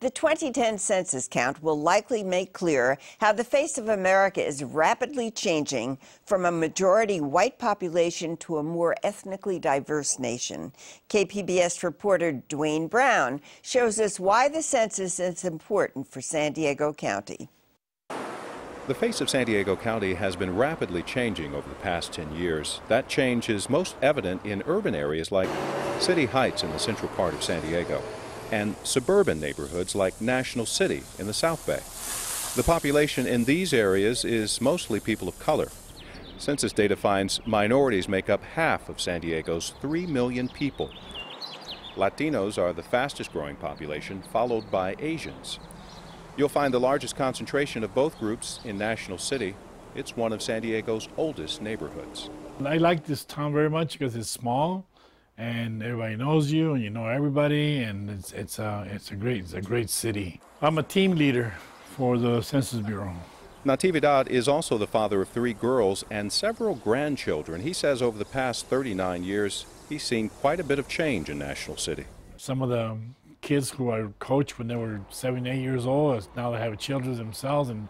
The 2010 census count will likely make clear how the face of America is rapidly changing from a majority white population to a more ethnically diverse nation. KPBS reporter Dwayne Brown shows us why the census is important for San Diego County. The face of San Diego County has been rapidly changing over the past 10 years. That change is most evident in urban areas like City Heights in the central part of San Diego and suburban neighborhoods like National City in the South Bay. The population in these areas is mostly people of color. Census data finds minorities make up half of San Diego's 3 million people. Latinos are the fastest growing population, followed by Asians. You'll find the largest concentration of both groups in National City. It's one of San Diego's oldest neighborhoods. I like this town very much because it's small and everybody knows you and you know everybody, and it's a great city. I'm a team leader for the Census Bureau. Natividad is also the father of 3 girls and several grandchildren. He says over the past 39 years, he's seen quite a bit of change in National City. Some of the kids who I coached when they were 7, 8 years old, now they have children themselves, and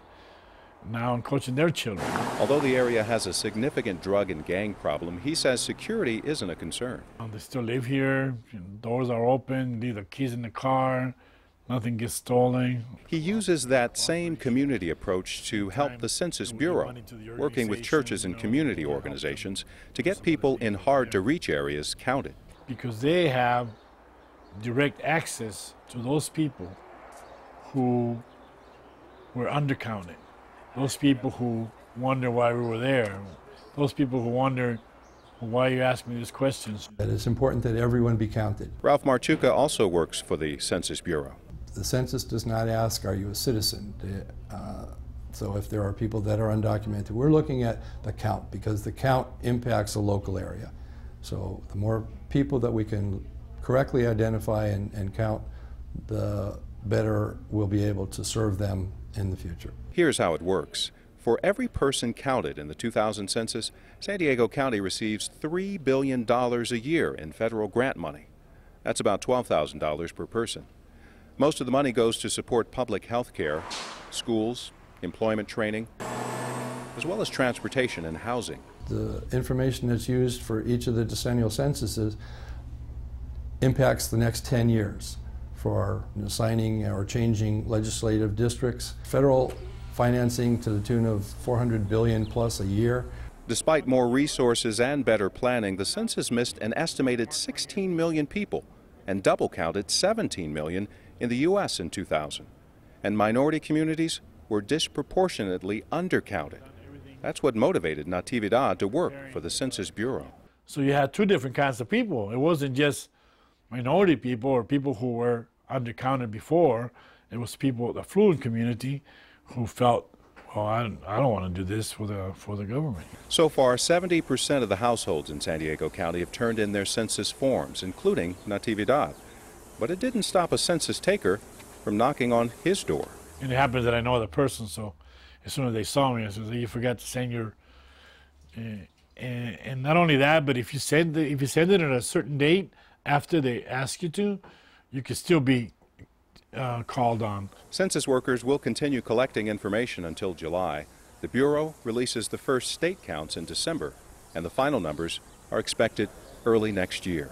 now I'm coaching their children. Although the area has a significant drug and gang problem, he says security isn't a concern. They still live here, doors are open, leave the keys in the car, nothing gets stolen. He uses that same community approach to help the Census Bureau, working with churches and community organizations to get people in hard-to-reach areas counted. Because they have direct access to those people who were undercounted, those people who wonder why we were there, those people who wonder why you ask me these questions. That it's important that everyone be counted. Ralph Marchuka also works for the Census Bureau. The census does not ask, are you a citizen? So if there are people that are undocumented, we're looking at the count because the count impacts a local area. So the more people that we can correctly identify and count, the better we'll be able to serve them in the future. Here's how it works. For every person counted in the 2000 census, San Diego County receives $3 billion a year in federal grant money. That's about $12,000 per person. Most of the money goes to support public health care, schools, employment training, as well as transportation and housing. The information that's used for each of the decennial censuses impacts the next 10 years for assigning or changing legislative districts. Federal financing to the tune of $400 billion plus a year. Despite more resources and better planning, the census missed an estimated 16 million people and double counted 17 million in the U.S. in 2000. And minority communities were disproportionately undercounted. That's what motivated Natividad to work for the Census Bureau. So you had 2 different kinds of people. It wasn't just minority people or people who were undercounted before. It was people, the affluent community, who felt, well, I don't want to do this for the government. So far, 70% of the households in San Diego County have turned in their census forms, including Natividad. But it didn't stop a census taker from knocking on his door. And it happens that I know the person, so as soon as they saw me, I said, you forgot to send your... and not only that, but if you send it at a certain date after they ask you to, you could still be called on. Census workers will continue collecting information until July. The Bureau releases the first state counts in December, and the final numbers are expected early next year.